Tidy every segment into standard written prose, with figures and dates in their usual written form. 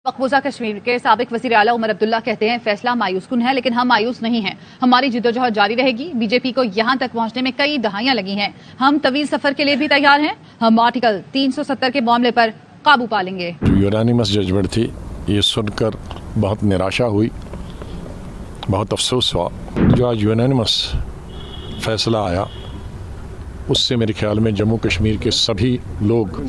मकबूजा कश्मीर के साबिक वज़ीर आला उमर अब्दुल्ला कहते हैं फैसला मायूस कुन है, लेकिन हम मायूस नहीं हैं। हमारी जिद्दोजहद जारी रहेगी। बीजेपी को यहां तक पहुंचने में कई दहाइयां लगी हैं। हम तवील सफर के लिए भी तैयार हैं। हम आर्टिकल 370 के मामले पर काबू पा लेंगे। यूनानिमस जजमेंट थी, ये सुनकर बहुत निराशा हुई, बहुत अफसोस हुआ। जो आज यूनानिमस फैसला आया उससे मेरे ख्याल में जम्मू कश्मीर के सभी लोग,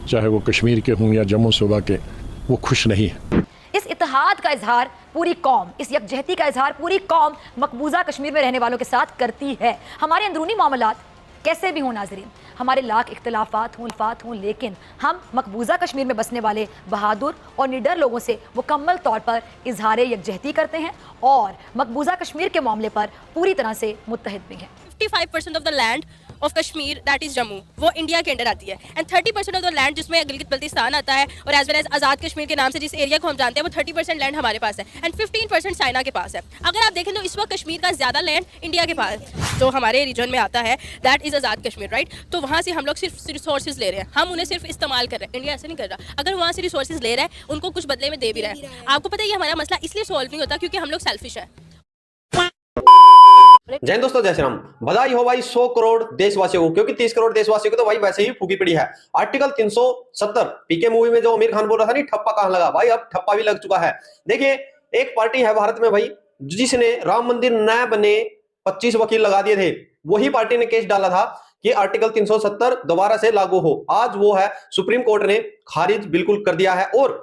चाहे वो कश्मीर के हों या जम्मू सूबा के, वो खुश नहीं है। इस इत्तेहाद का इजहार पूरी कौम, इस यकजहती का इजहार पूरी कौम मकबूजा कश्मीर में रहने वालों के साथ करती है। हमारे अंदरूनी मामलात कैसे भी हों नाजरीन, हमारे लाख इख्तलाफात हों, लेकिन हम मकबूजा कश्मीर में बसने वाले बहादुर और निडर लोगों से मुकम्मल तौर पर इजहार यकजहती करते हैं और मकबूजा कश्मीर के मामले पर पूरी तरह से मुत्तहिद भी हैं। 55% of the land of Kashmir that is Jammu, वो इंडिया के अंडर आती है, एंड 30% ऑफ द लैंड जिसमें गिलगित बल्तिस्तान आता है और as well as Azad Kashmir के नाम से जिस एरिया को हम जानते हैं, वो 30% लैंड हमारे पास है एंड 15% चाइना के पास है। अगर आप देखें तो इस वक्त कश्मीर का ज़्यादा लैंड इंडिया के पास जो हमारे रीजन में आता है, that is Azad Kashmir, right. तो वहाँ से हम लोग सिर्फ रिसोर्सेज ले रहे हैं, हम उन्हें सिर्फ इस्तेमाल कर रहे हैं। इंडिया ऐसे नहीं कर रहा, अगर वहाँ से रिसोर्सेज ले रहा है उनको कुछ बदले में दे भी रहा है। आपको पता है ये हमारा मसला इसलिए सॉल्व नहीं होता क्योंकि हम लोग सेल्फिश है। जय हिंद दोस्तों, जय श्री राम। बधाई हो भाई 100 करोड़ देशवासियों को, क्योंकि 30 करोड़ देशवासियों को तो भाई वैसे ही फूकी पड़ी है। आर्टिकल 370 पीके मूवी में जो आमिर खान बोल रहा था नहीं, ठप्पा कहां लगा भाई, अब ठप्पा भी लग चुका है। देखिए, एक पार्टी है भारत में भाई जिसने राम मंदिर न बने 25 वकील लगा दिए थे। वही पार्टी ने केस डाला था कि आर्टिकल 370 दोबारा से लागू हो। आज वो है सुप्रीम कोर्ट ने खारिज बिल्कुल कर दिया है। और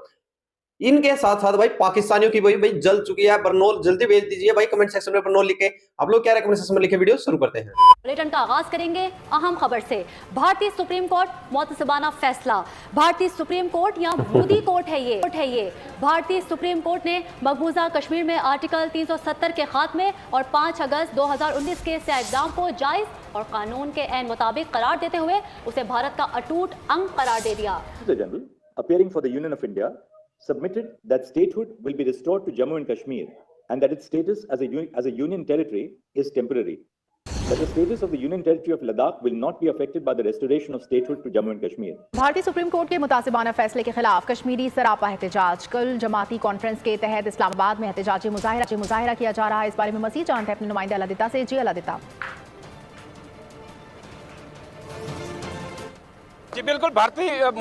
इनके साथ साथ भाई पाकिस्तानियों की भाई जल चुकी है बरनौल। जल्दी भेज दीजिए भाई कमेंट सेक्शन में बरनौल लिखे। आप लोग क्या कमेंट सेक्शन में लिखे, वीडियो शुरू करते हैं। बुलेटिन का आगाज करेंगे अहम खबर से। भारतीय सुप्रीम कोर्ट मुतसबाना फैसला। भारतीय सुप्रीम कोर्ट या मोदी कोर्ट है ये भारतीय सुप्रीम कोर्ट ने मकबूजा कश्मीर में आर्टिकल 370 के खात्मे और 5 अगस्त 2019 के इक़दाम को जायज और कानून के ऐन मुताबिक करार देते हुए उसे भारत का अटूट अंग करार दे दिया। Appearing for the Union of India submitted that statehood will be restored to Jammu and Kashmir and that its status as a union territory is temporary. That the status of the union territory of Ladakh will not be affected by the restoration of statehood to Jammu and Kashmir. भारतीय supreme court के मुतासिबाना फैसले के खिलाफ कश्मीरी सरापा एहतजाज। कल जमाती conference के तहत इस्लामाबाद में एहतजाजी मुजाहिरा किया जा रहा है। इस बारे में मज़ीद जानते हैं अपने नुमाइंदे अलादिता से। जी अलादिता। जी बिल्कुल, भारतीय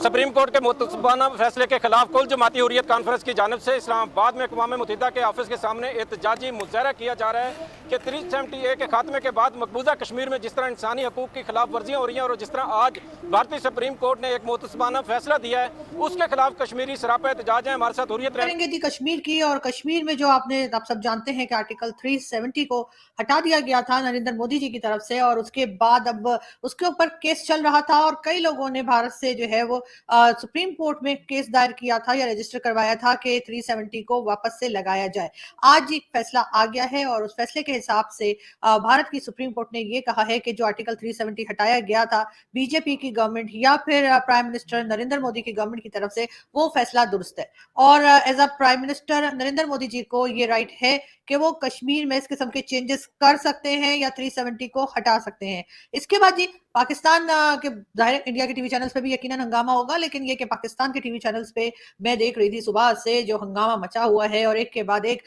सुप्रीम कोर्ट के मुतसबाना फैसले के खिलाफ कुल जमाती हुर्रियत कॉन्फ्रेंस की जानिब से इस्लामाबाद में अक़वाम मुत्तहिदा के ऑफिस के सामने एहतजाजी मुजाहरा किया जा रहा है कि 370A के खात्मे के बाद मकबूजा कश्मीर में जिस तरह इंसानी हकूक़ की खिलाफ वर्जियाँ हो रही हैं और जिस तरह आज भारतीय सुप्रीम कोर्ट ने एक मुतसबाना फैसला दिया है, उसके खिलाफ कश्मीरी सरापा एहतजाज है। हमारे साथ हुर्रियत करेंगे जी कश्मीर की। और कश्मीर में जो आप सब जानते हैं कि आर्टिकल 370 को हटा दिया गया था नरेंद्र मोदी जी की तरफ से, और उसके बाद अब उसके ऊपर केस चल रहा था और कई लोगों ने भारत से जो है वो सुप्रीम कोर्ट में केस दायर किया था या रजिस्टर करवाया था कि 370 को वापस से लगाया जाए। आज एक फैसला आ गया है और उस फैसले के हिसाब से भारत की सुप्रीम कोर्ट ने ये कहा है कि जो आर्टिकल 370 हटाया गया था बीजेपी की गवर्नमेंट या फिर प्राइम मिनिस्टर नरेंद्र मोदी की गवर्नमेंट की तरफ से, वो फैसला दुरुस्त है। और as a prime minister Narendra Modi ji को ये राइट है कि वो कश्मीर में इस किस्म के चेंजेस कर सकते हैं या 370 को हटा सकते हैं। इसके बाद जी पाकिस्तान के जाहिर इंडिया के टीवी चैनल्स पे भी यकीनन हंगामा होगा, लेकिन ये कि पाकिस्तान के टीवी चैनल्स पे मैं देख रही थी सुबह से जो हंगामा मचा हुआ है और एक के बाद एक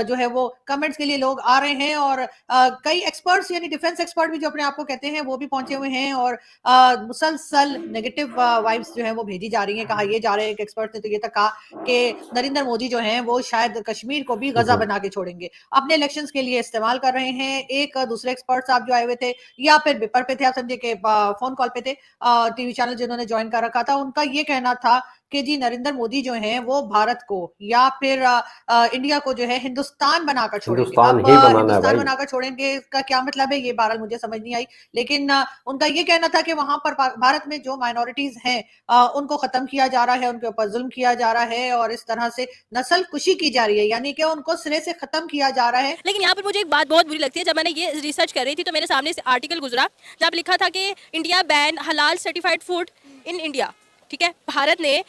जो है वो कमेंट्स के लिए लोग आ रहे हैं और कई एक्सपर्ट्स यानी डिफेंस एक्सपर्ट भी जो अपने आप को कहते हैं वो भी पहुंचे हुए हैं और मुसलसल नेगेटिव वाइब्स जो है वो भेजी जा रही हैं। कहा ये जा रहे हैं, एक एक्सपर्ट ने तो ये तक कहा कि नरेंद्र मोदी जो हैं वो शायद कश्मीर को भी गजा बना के छोड़ेंगे, अपने इलेक्शंस के लिए इस्तेमाल कर रहे हैं। एक दूसरे एक्सपर्ट साहब जो आए हुए थे या फिर पेपर पे थे, आप समझे के फोन कॉल पे थे, टीवी चैनल जिन्होंने ज्वाइन कर रखा था, उनका ये कहना था कि जी नरेंद्र मोदी जो हैं वो भारत को या फिर इंडिया को जो है हिंदुस्तान बनाकर छोड़ेंगे। हिंदुस्तान बनाकर छोड़ेंगे का क्या मतलब है, ये बहरहाल मुझे समझ नहीं आई, लेकिन उनका ये कहना था कि वहां पर भारत में जो माइनॉरिटीज हैं उनको खत्म किया जा रहा है, उनके ऊपर जुल्म किया जा रहा है और इस तरह से नस्ल कुशी की जा रही है, यानी कि उनको सिरे से खत्म किया जा रहा है। लेकिन यहाँ पर मुझे एक बात बहुत बुरी लगती है, जब मैंने ये रिसर्च कर रही थी तो मेरे सामने से आर्टिकल गुजरा जब लिखा था कि इंडिया बैन हलाल सर्टिफाइड फूड इन इंडिया। ठीक है, भारत ने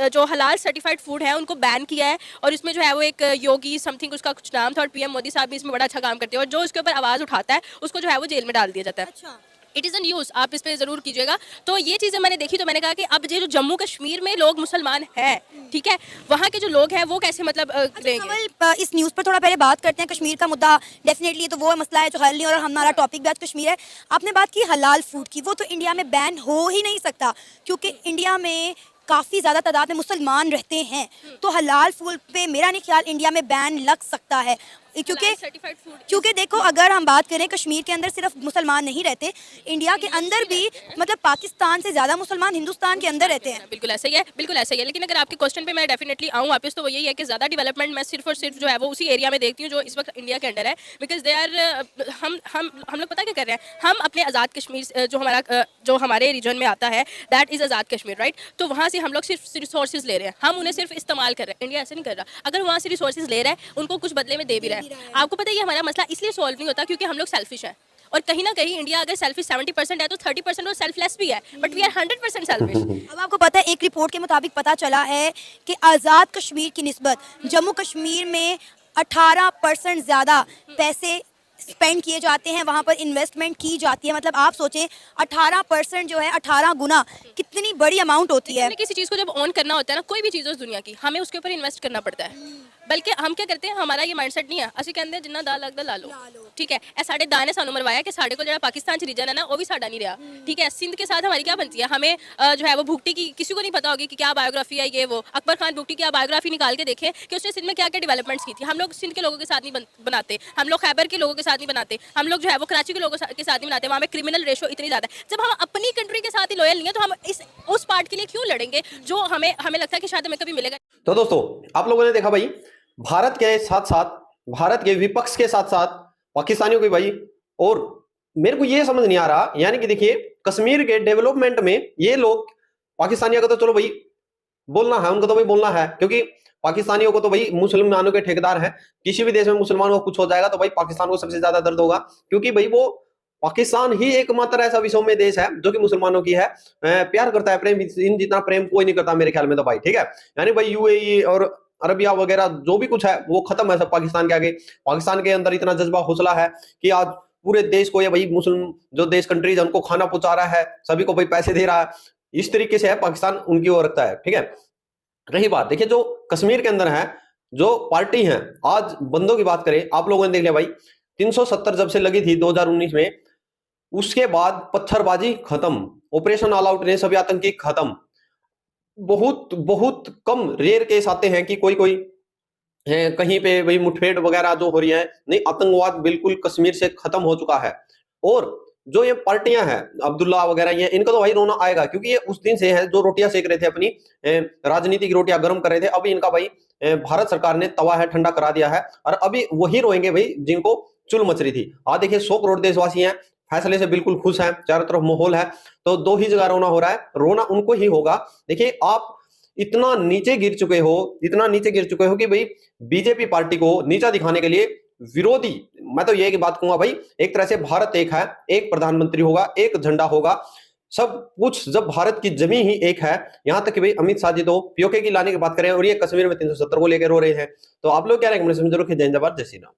जो हलाल सर्टिफाइड फूड है उनको बैन किया है और इसमें जो है वो एक योगी समथिंग उसका कुछ नाम था और पीएम मोदी साहब भी इसमें बड़ा अच्छा काम करते हैं और जो उसके ऊपर आवाज़ उठाता है उसको जो है वो जेल में डाल दिया जाता है। अच्छा। इट इज़ अ न्यूज़, आप इस पे ज़रूर कीजिएगा। तो ये चीज़ें मैंने देखी तो मैंने कहा कि अब ये जो जम्मू कश्मीर में लोग मुसलमान हैं, ठीक है, वहाँ के जो लोग हैं वो कैसे मतलब लेंगे। कमल, इस न्यूज़ पर थोड़ा पहले बात करते हैं। कश्मीर का मुद्दा डेफिनेटली तो वो मसला है जो हल नहीं, और हमारा टॉपिक भी आज कश्मीर है। आपने बात की हलाल फूड की, वो तो इंडिया में बैन हो ही नहीं सकता क्योंकि इंडिया में काफ़ी ज़्यादा तादाद में मुसलमान रहते हैं। तो हलाल फूड पे मेरा नहीं ख्याल इंडिया में बैन लग सकता है, क्योंकि देखो अगर हम बात करें कश्मीर के अंदर सिर्फ मुसलमान नहीं रहते, इंडिया के अंदर भी मतलब पाकिस्तान से ज़्यादा मुसलमान हिंदुस्तान के अंदर रहते हैं। बिल्कुल ऐसा ही है, बिल्कुल ऐसा ही है। लेकिन अगर आपके क्वेश्चन पे मैं डेफिनेटली आऊँ वापस, तो वो यही है कि ज़्यादा डेवलपमेंट मैं सिर्फ और सिर्फ जो है वो उसी एरिया में देखती हूँ जो इस वक्त इंडिया के अंडर है। बिकॉज दे आर हम लोग पता क्या कर रहे हैं, हम अपने आज़ाद कश्मीर जो हमारे रीजन में आता है that is Azad Kashmir, right. तो वहाँ से हम लोग सिर्फ रिसोर्सेज ले रहे हैं, हम उन्हें सिर्फ इस्तेमाल कर रहे हैं। इंडिया ऐसे नहीं कर रहा, अगर वहाँ से रिसोर्सेज ले रहा है उनको कुछ बदले में दे भी रहा है। आपको पता है ये हमारा मसला इसलिए सॉल्व नहीं होता क्योंकि हम लोग सेल्फिश हैं, और कहीं ना कहीं इंडिया अगर सेल्फिश 70% है तो 30% वो सेल्फलेस भी है, बट वी आर 100% सेल्फिश। अब आपको पता है एक रिपोर्ट के मुताबिक पता चला है कि आज़ाद कश्मीर की निस्बत जम्मू कश्मीर में 18% ज़्यादा पैसे स्पेंड किए जाते हैं, वहाँ पर इन्वेस्टमेंट की जाती है। मतलब आप सोचें 18% जो है 18 गुना कितनी बड़ी अमाउंट होती है। किसी चीज़ को जब ऑन करना होता है ना, कोई भी चीज़ हो दुनिया की, हमें उसके ऊपर इन्वेस्ट करना पड़ता है। बल्कि हम क्या करते हैं, हमारा ये माइंडसेट नहीं है, असं कहते हैं जिन्ना दाल लगता ला लो, ठीक है। ए साढ़े दाने सानू मरवाया कि साढ़े को जो पाकिस्तान च रीजन है ना वो भी साढ़ा नहीं रहा, ठीक है। सिंध के साथ हमारी क्या बनती है, हमें जो है वो भुगटी की किसी को नहीं पता होगी कि क्या बायोग्राफी है ये वो। अकबर खान भुगटी की बायोग्राफी निकाल के देखें कि उसने सिंध में क्या क्या डेवलपमेंट्स की थी। हम लोग सिंध के लोगों के साथ नहीं बनाते, हम लोग खैबर के लोगों के साथ नहीं बनाते, हम लोग जो है वो कराची के लोगों के साथ नहीं बनाते। वहाँ में क्रिमिनल रेशो इतनी ज़्यादा है। जब हम अपनी कंट्री के साथ ही लॉयल नहीं है तो हम उस पार्ट के लिए क्यों लड़ेंगे जो हमें लगता है कि शायद हमें कभी मिलेगा। तो दोस्तों आप लोगों ने देखा भाई, भारत के साथ साथ भारत के विपक्ष के साथ साथ पाकिस्तानियों की भाई, और मेरे को ये समझ नहीं आ रहा, यानी कि देखिए कश्मीर के डेवलपमेंट में ये लोग पाकिस्तानियों का तो चलो भाई बोलना है, उनको तो भाई बोलना है, क्योंकि पाकिस्तानियों को तो भाई मुसलमानों के ठेकेदार हैं। किसी भी देश में मुसलमानों को कुछ हो जाएगा तो भाई पाकिस्तान को सबसे ज्यादा दर्द होगा, क्योंकि भाई वो पाकिस्तान ही एकमात्र ऐसा विश्व में देश है जो कि मुसलमानों की है प्यार करता है। प्रेम इन जितना प्रेम कोई नहीं करता मेरे ख्याल में तो भाई, ठीक है। यानी भाई यूएई और अरबिया वगैरह जो भी कुछ है वो खत्म है सब पाकिस्तान के आगे। पाकिस्तान के अंदर इतना जज्बा हौसला है कि आज पूरे देश को ये भाई मुस्लिम जो देश कंट्रीज है उनको खाना पहुंचा रहा है, सभी को भाई पैसे दे रहा है। इस तरीके से है पाकिस्तान उनकी ओर रखता है, ठीक है। रही बात देखिए जो कश्मीर के अंदर है, जो पार्टी है, आज बंदों की बात करें, आप लोगों ने देख लिया भाई 370 जब से लगी थी 2019 में, उसके बाद पत्थरबाजी खत्म, ऑपरेशन ऑल आउट ने सभी आतंकी खत्म। बहुत बहुत कम रेयर केस आते हैं कि कोई है कहीं पे भाई मुठभेड़ वगैरह जो हो रही है, नहीं, आतंकवाद बिल्कुल कश्मीर से खत्म हो चुका है। और जो ये पार्टियां हैं अब्दुल्ला वगैरह, ये इनको तो भाई रोना आएगा, क्योंकि ये उस दिन से है जो रोटियां सेक रहे थे, अपनी राजनीति की रोटियां गर्म कर रहे थे। अभी इनका भाई भारत सरकार ने तवा है ठंडा करा दिया है, और अभी वही रोएंगे भाई जिनको चुल मच रही थी। आज देखिए 100 करोड़ देशवासी हैं, फैसले से बिल्कुल खुश हैं, चारों तरफ माहौल है, तो दो ही जगह रोना हो रहा है, रोना उनको ही होगा। देखिए आप इतना नीचे गिर चुके हो कि भाई बीजेपी पार्टी को नीचा दिखाने के लिए विरोधी, मैं तो ये बात कहूंगा भाई, एक तरह से भारत एक है, एक प्रधानमंत्री होगा, एक झंडा होगा, सब कुछ जब भारत की जमी ही एक है। यहां तक कि भाई अमित शाह जी तो पीओके की लाने की बात करें और ये कश्मीर में 370 को लेकर रो रहे हैं। तो आप लोग क्या रहेंगे, जरूर जय हिंद, जय श्री राम।